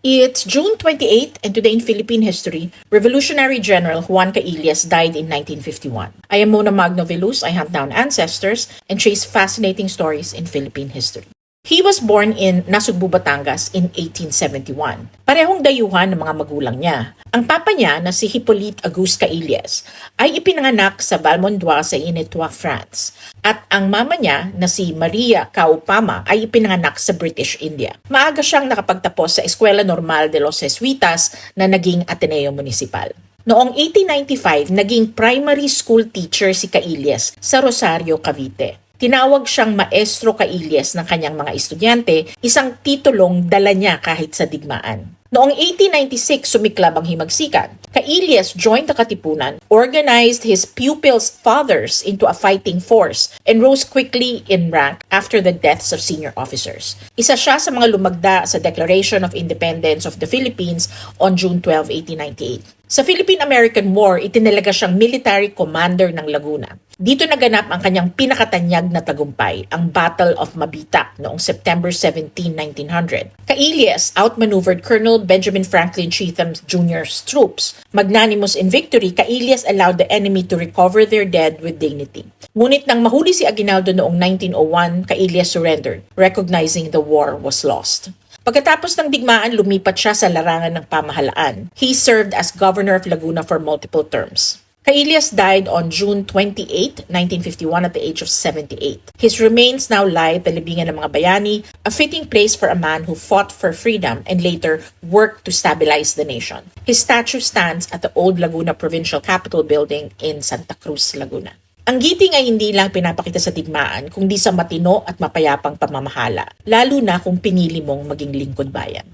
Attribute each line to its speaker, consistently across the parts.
Speaker 1: It's June 28th, and today in Philippine history, Revolutionary General Juan Caillas died in 1951. I am Mona Magnovelus. I hunt down ancestors and chase fascinating stories in Philippine history. He was born in Nasugbu, Batangas in 1871. Parehong dayuhan ng mga magulang niya. Ang papa niya na si Hippolyte Auguste Caillas ay ipinanganak sa Valmondois sa Inétois, France. At ang mama niya na si Maria Kaupama ay ipinanganak sa British India. Maaga siyang nakapagtapos sa Eskwela Normal de los Jesuitas na naging Ateneo Municipal. Noong 1895, naging primary school teacher si Caillas sa Rosario, Cavite. Tinawag siyang Maestro Caillas ng kanyang mga estudyante, isang titulong dala niya kahit sa digmaan. Noong 1896, sumiklab ang himagsikan. Caillas joined the Katipunan, organized his pupils' fathers into a fighting force, and rose quickly in rank after the deaths of senior officers. Isa siya sa mga lumagda sa Declaration of Independence of the Philippines on June 12, 1898. Sa Philippine-American War, itinalaga siyang military commander ng Laguna. Dito naganap ang kanyang pinakatanyag na tagumpay, ang Battle of Mabita noong September 17, 1900. Caillas outmaneuvered Colonel Benjamin Franklin Cheatham Jr.'s troops. Magnanimous in victory, Caillas allowed the enemy to recover their dead with dignity. Ngunit nang mahuli si Aguinaldo noong 1901, Caillas surrendered, recognizing the war was lost. Pagkatapos ng digmaan, lumipat siya sa larangan ng pamahalaan. He served as governor of Laguna for multiple terms. Caillas died on June 28, 1951 at the age of 78. His remains now lie at the libingan ng mga bayani, a fitting place for a man who fought for freedom and later worked to stabilize the nation. His statue stands at the old Laguna Provincial Capitol Building in Santa Cruz, Laguna. Ang giting ay hindi lang pinapakita sa digmaan, kundi sa matino at mapayapang pamamahala, lalo na kung pinili mong maging lingkod bayan.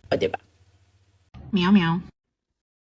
Speaker 1: O diba?
Speaker 2: Meow meow.